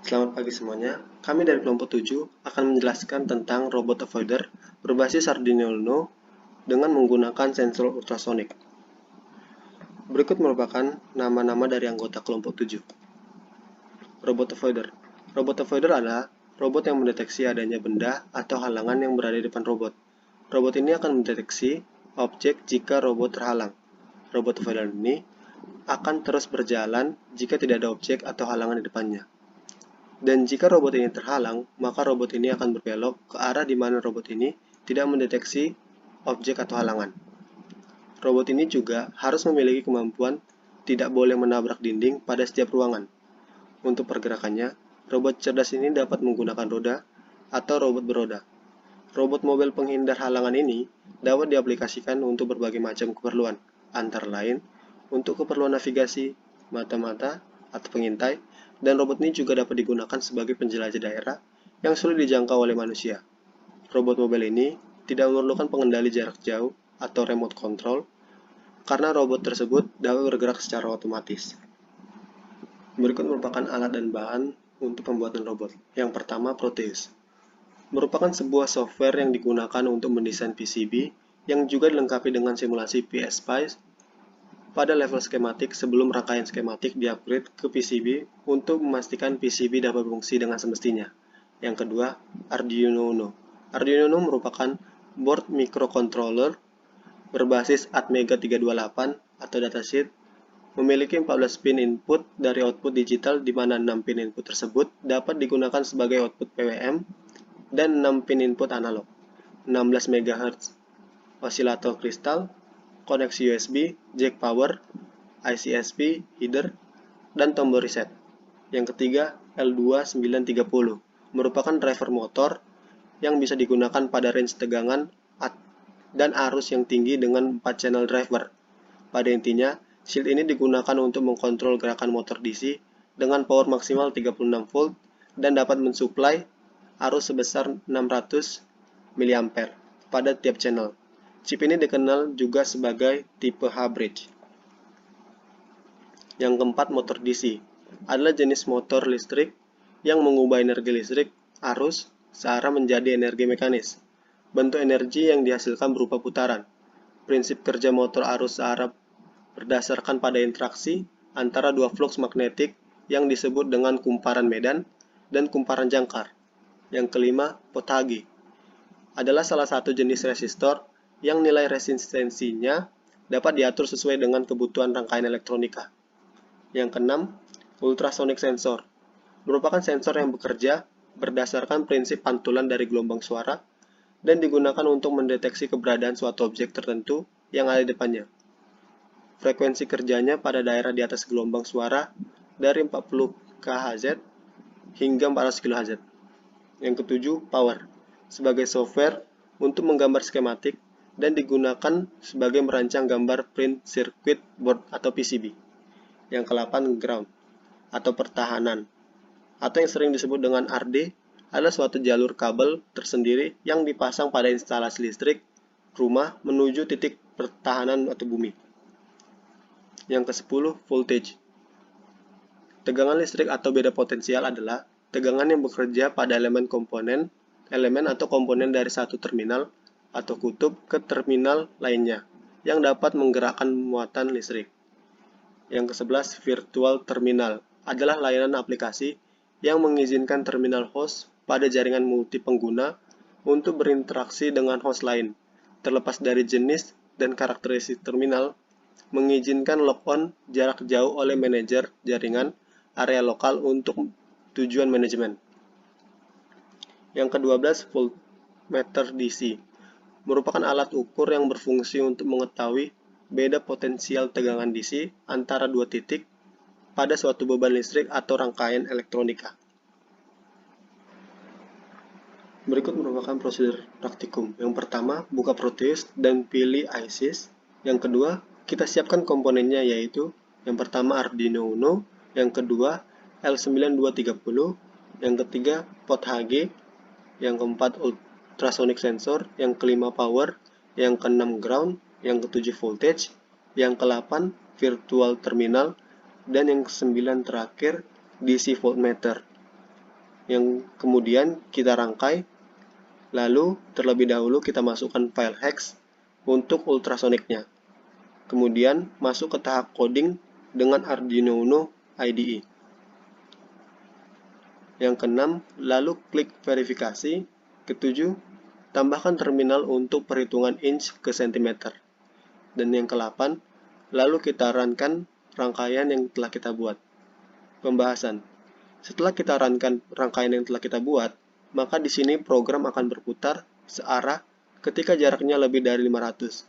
Selamat pagi semuanya. Kami dari kelompok 7 akan menjelaskan tentang robot avoider berbasis Arduino Uno dengan menggunakan sensor ultrasonik. Berikut merupakan nama-nama dari anggota kelompok 7. Robot avoider. Robot avoider adalah robot yang mendeteksi adanya benda atau halangan yang berada di depan robot. Robot ini akan mendeteksi objek jika robot terhalang. Robot avoider ini akan terus berjalan jika tidak ada objek atau halangan di depannya. Dan jika robot ini terhalang, maka robot ini akan berbelok ke arah di mana robot ini tidak mendeteksi objek atau halangan. Robot ini juga harus memiliki kemampuan tidak boleh menabrak dinding pada setiap ruangan. Untuk pergerakannya, robot cerdas ini dapat menggunakan roda atau robot beroda. Robot mobil penghindar halangan ini dapat diaplikasikan untuk berbagai macam keperluan, antara lain untuk keperluan navigasi, mata-mata, atau pengintai, dan robot ini juga dapat digunakan sebagai penjelajah daerah yang sulit dijangkau oleh manusia. Robot mobil ini tidak memerlukan pengendali jarak jauh atau remote control, karena robot tersebut dapat bergerak secara otomatis. Berikut merupakan alat dan bahan untuk pembuatan robot. Yang pertama, Proteus. Merupakan sebuah software yang digunakan untuk mendesain PCB yang juga dilengkapi dengan simulasi PSpice pada level skematik sebelum rangkaian skematik di-upgrade ke PCB untuk memastikan PCB dapat berfungsi dengan semestinya. Yang kedua, Arduino Uno. Arduino Uno merupakan board microcontroller berbasis Atmega 328 atau datasheet, memiliki 14 pin input dari output digital di mana 6 pin input tersebut dapat digunakan sebagai output PWM dan 6 pin input analog, 16 MHz osilator kristal, koneksi USB, jack power, ICSP, header, dan tombol reset. Yang ketiga, L2930 merupakan driver motor yang bisa digunakan pada range tegangan dan arus yang tinggi dengan 4 channel driver. Pada intinya, shield ini digunakan untuk mengkontrol gerakan motor DC dengan power maksimal 36 volt dan dapat mensuplai arus sebesar 600 mA pada tiap channel. Chip ini dikenal juga sebagai tipe H-bridge. Yang keempat, motor DC adalah jenis motor listrik yang mengubah energi listrik arus searah menjadi energi mekanis. Bentuk energi yang dihasilkan berupa putaran. Prinsip kerja motor arus searah berdasarkan pada interaksi antara dua flux magnetik yang disebut dengan kumparan medan dan kumparan jangkar. Yang kelima, Pothage adalah salah satu jenis resistor yang nilai resistensinya dapat diatur sesuai dengan kebutuhan rangkaian elektronika. Yang keenam, ultrasonic sensor merupakan sensor yang bekerja berdasarkan prinsip pantulan dari gelombang suara dan digunakan untuk mendeteksi keberadaan suatu objek tertentu yang ada di depannya. Frekuensi kerjanya pada daerah di atas gelombang suara dari 40 kHz hingga 400 kHz. Yang ketujuh, Power sebagai software untuk menggambar skematik dan digunakan sebagai merancang gambar print circuit board atau PCB. Yang ke-8, Ground atau pertahanan atau yang sering disebut dengan RD adalah suatu jalur kabel tersendiri yang dipasang pada instalasi listrik rumah menuju titik pertahanan atau bumi. Yang ke-10, voltage. Tegangan listrik atau beda potensial adalah tegangan yang bekerja pada elemen atau komponen dari satu terminal atau kutub ke terminal lainnya yang dapat menggerakkan muatan listrik. Yang ke-11, virtual terminal adalah layanan aplikasi yang mengizinkan terminal host pada jaringan multi-pengguna untuk berinteraksi dengan host lain, terlepas dari jenis dan karakteristik terminal, mengizinkan lock-on jarak jauh oleh manajer jaringan area lokal untuk tujuan manajemen. Yang ke-12, voltmeter DC, merupakan alat ukur yang berfungsi untuk mengetahui beda potensial tegangan DC antara dua titik pada suatu beban listrik atau rangkaian elektronika. Berikut merupakan prosedur praktikum. Yang pertama, buka Proteus dan pilih ICs. Yang kedua, kita siapkan komponennya yaitu yang pertama Arduino Uno, yang kedua L9230, yang ketiga Pothage, yang keempat ultrasonic sensor, yang kelima Power, yang keenam Ground, yang ketujuh Voltage, yang ke-8 virtual terminal, dan yang ke-9 terakhir DC voltmeter. yang kemudian kita rangkai, lalu terlebih dahulu kita masukkan file hex untuk ultrasoniknya. Kemudian masuk ke tahap coding dengan Arduino Uno IDE. Yang keenam, lalu klik verifikasi. Ketujuh, tambahkan terminal untuk perhitungan inch ke cm. Dan yang ke-8, lalu kita runkan rangkaian yang telah kita buat. Pembahasan. Setelah kita runkan rangkaian yang telah kita buat, maka di sini program akan berputar searah ketika jaraknya lebih dari 500.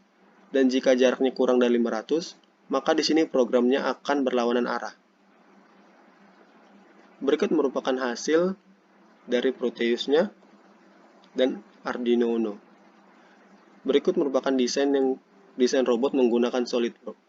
Dan jika jaraknya kurang dari 500, maka di sini programnya akan berlawanan arah. Berikut merupakan hasil dari Proteus-nya dan Arduino Uno. Berikut merupakan desain robot menggunakan SolidWorks.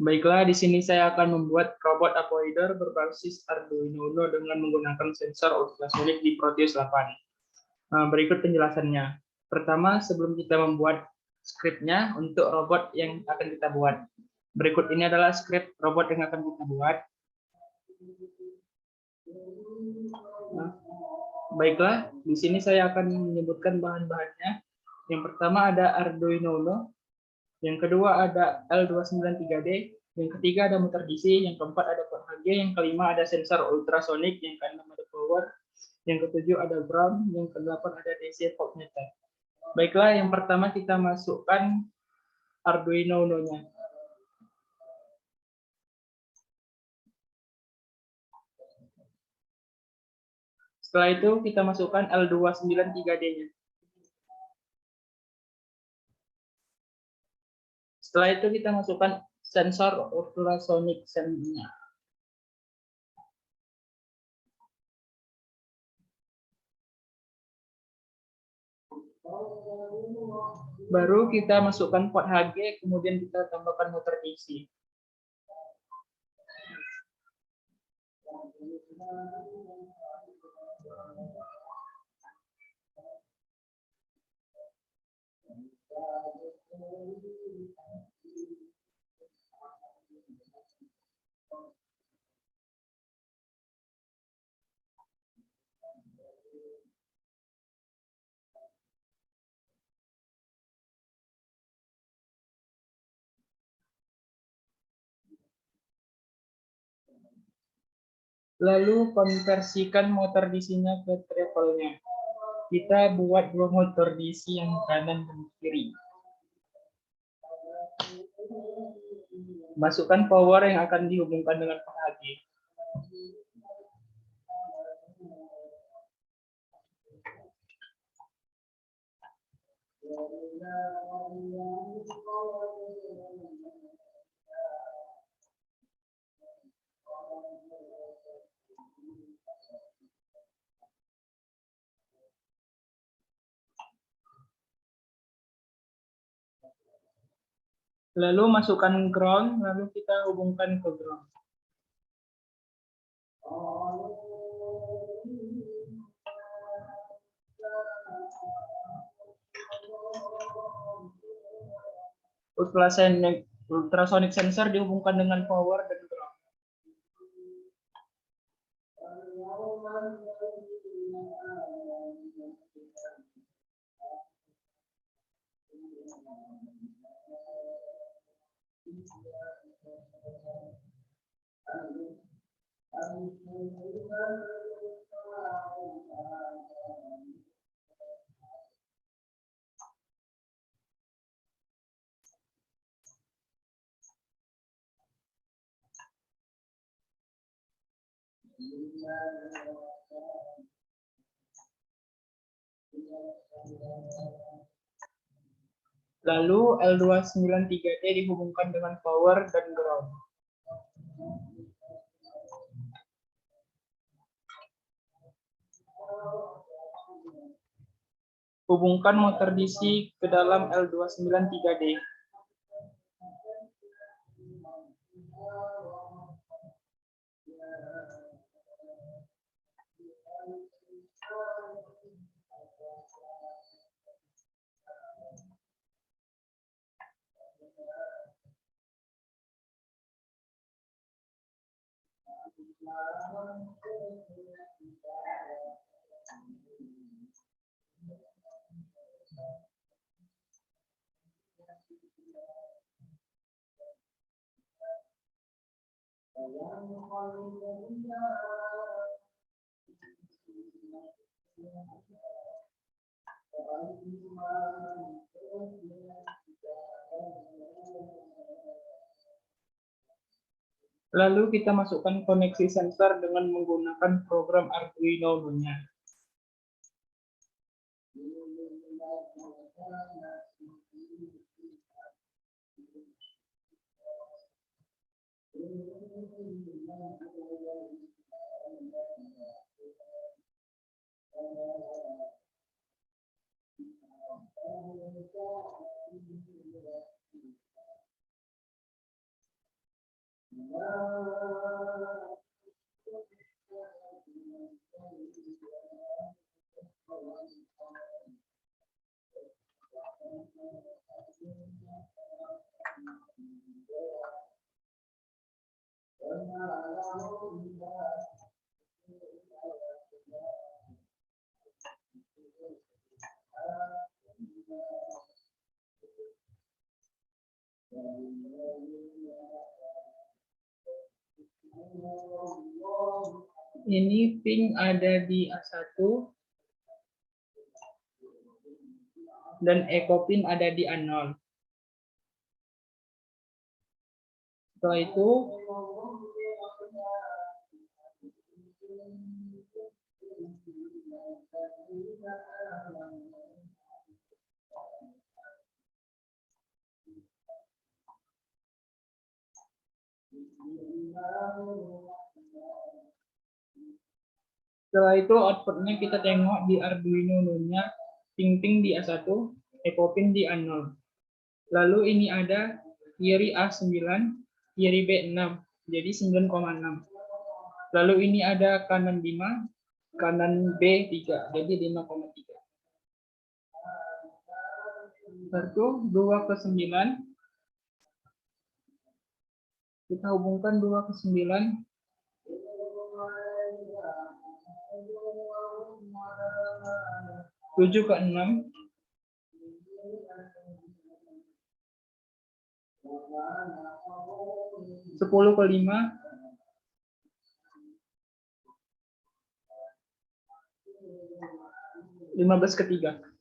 Baiklah, di sini saya akan membuat robot avoider berbasis Arduino Uno dengan menggunakan sensor ultrasonik di Proteus 8. Berikut penjelasannya. Pertama, sebelum kita membuat skripnya untuk robot yang akan kita buat. Berikut ini adalah skrip robot yang akan kita buat. Baiklah, di sini saya akan menyebutkan bahan-bahannya. Yang pertama ada Arduino Uno, yang kedua ada L293D, yang ketiga ada motor DC, yang keempat ada port HG, yang kelima ada sensor ultrasonik, yang keenam ada power, yang ketujuh ada ground, yang kedelapan ada DC voltmeter. Baiklah, yang pertama kita masukkan Arduino Uno-nya. Setelah itu kita masukkan L293D-nya. Setelah itu kita masukkan sensor ultrasonik nya. Baru kita masukkan port HG, kemudian kita tambahkan motor DC. Lalu konversikan motor DC-nya ke travelnya. Kita buat dua motor DC yang kanan dan kiri. Masukkan power yang akan dihubungkan dengan PHG. Lalu masukkan ground, lalu kita hubungkan ke ground. Ultrasonic sensor dihubungkan dengan power dan ground. Lalu L293D dihubungkan dengan power dan ground. Hubungkan motor DC ke dalam L293D. Lalu kita masukkan koneksi sensor dengan menggunakan program Arduino Uno-nya. Ini pin ada di A1 dan echo pin ada di A0. Setelah itu outputnya kita tengok di Arduino Uno-nya, ping-ping di A1, echo pin di A0. Lalu ini ada kiri A9, kiri B6, jadi 9,6. Lalu ini ada kanan 5, kanan B3, jadi 5,3. Lalu 2 ke 9. Kita hubungkan 2 ke 9. 7 ke 6. 10 ke 5. 15 ke 3.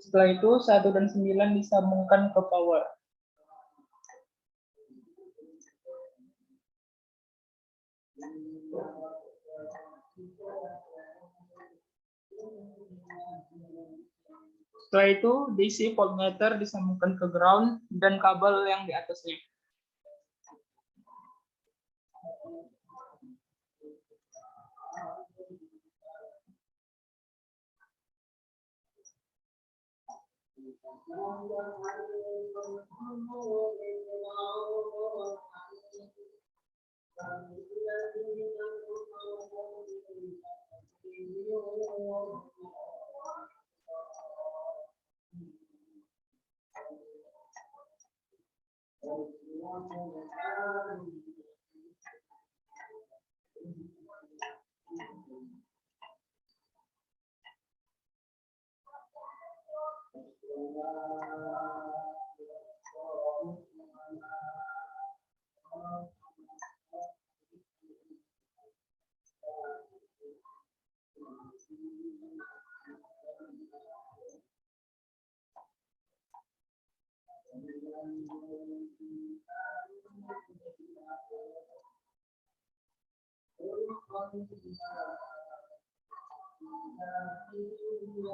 Setelah itu 1 dan 9 disambungkan ke power. Setelah itu DC voltmeter disambungkan ke ground dan kabel yang di atasnya.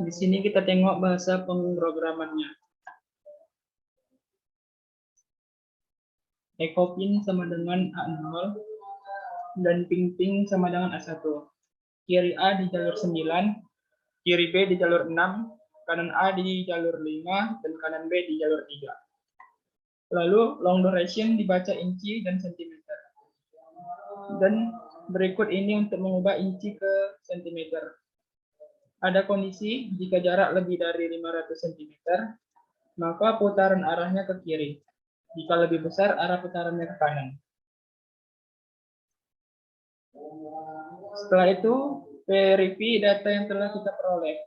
Di sini kita tengok bahasa pemrogramannya. Ecopin sama dengan A0 dan ping-ping sama dengan A1. Kiri A di jalur 9, kiri B di jalur 6, kanan A di jalur 5, dan kanan B di jalur 3. Lalu long duration dibaca inci dan sentimeter. Dan berikut ini untuk mengubah inci ke sentimeter. Ada kondisi jika jarak lebih dari 500 cm, maka putaran arahnya ke kiri. Jika lebih besar, arah putarannya ke kanan. Setelah itu, verify data yang telah kita peroleh.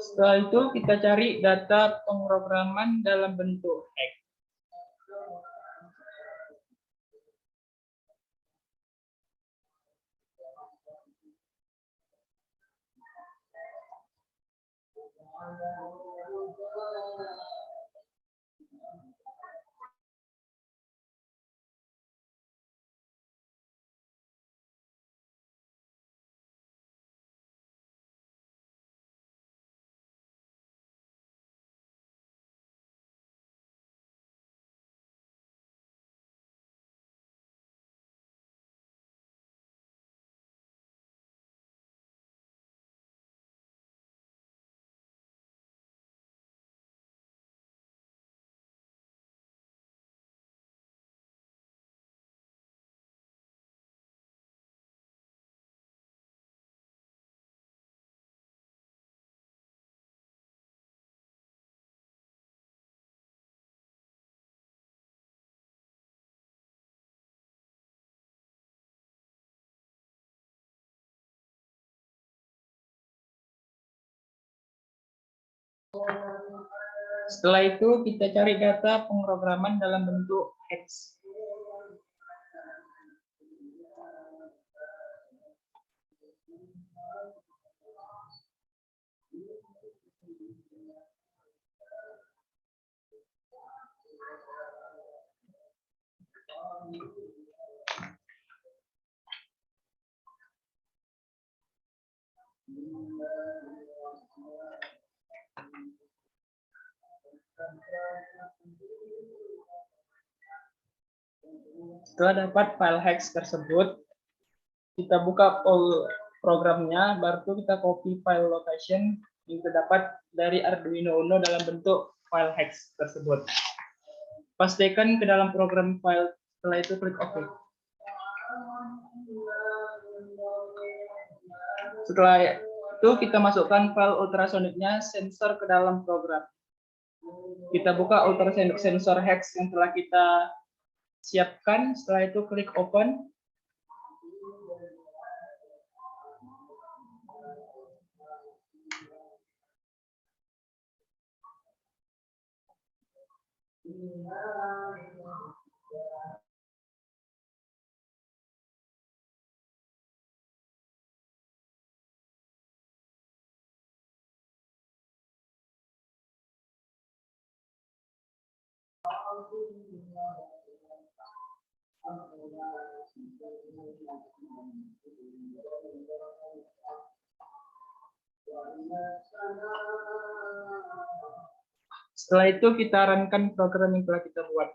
Setelah itu kita cari data pemrograman dalam bentuk hex. Setelah itu kita cari data pemrograman dalam bentuk hex. Setelah dapat file hex tersebut, kita buka programnya, baru kita copy file location yang terdapat dari Arduino Uno dalam bentuk file hex tersebut. Pastikan ke dalam program file, setelah itu klik OK. Setelah itu kita masukkan file ultrasoniknya sensor ke dalam program. Kita buka ultrasonic sensor hex yang telah kita siapkan, setelah itu klik open. Setelah itu kita runkan program yang telah kita buat.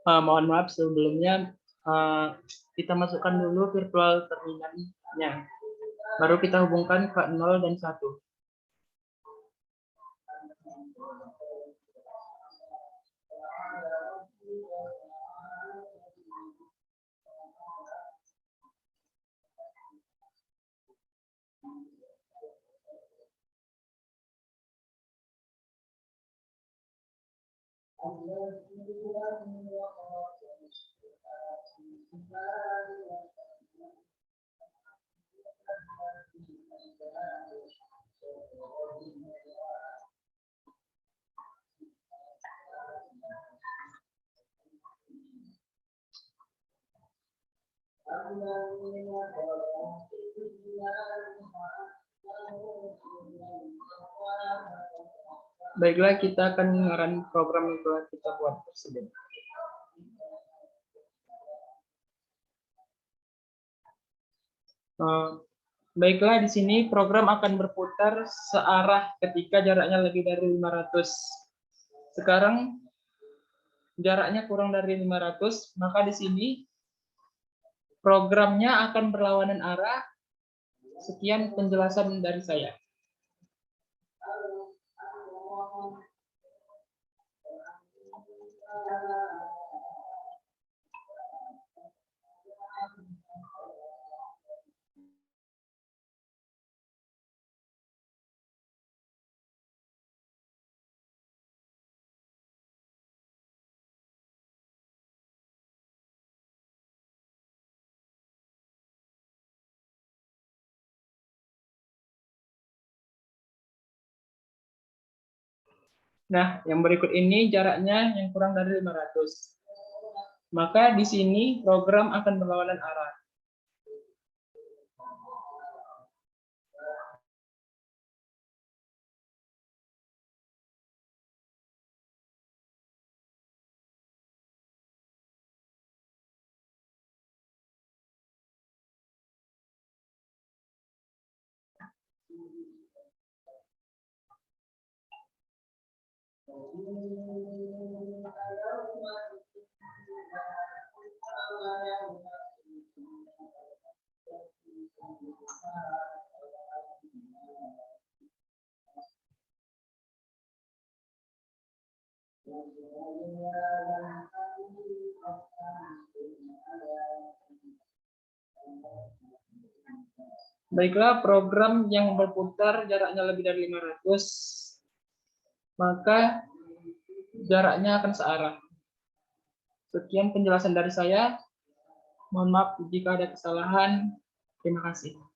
Mohon maaf sebelumnya, kita masukkan dulu virtual terminalnya. Baru kita hubungkan ke 0 dan 1. Baiklah, kita akan mengarang program yang telah kita buat tersebut. Baiklah, di sini program akan berputar searah ketika jaraknya lebih dari 500. Sekarang jaraknya kurang dari 500, maka di sini programnya akan berlawanan arah. Sekian penjelasan dari saya. Nah, yang berikut ini jaraknya yang kurang dari 500. Maka di sini program akan berlawanan arah. Baiklah, program yang berputar jaraknya lebih dari 500, maka jaraknya akan searah. Sekian penjelasan dari saya. Mohon maaf jika ada kesalahan. Terima kasih.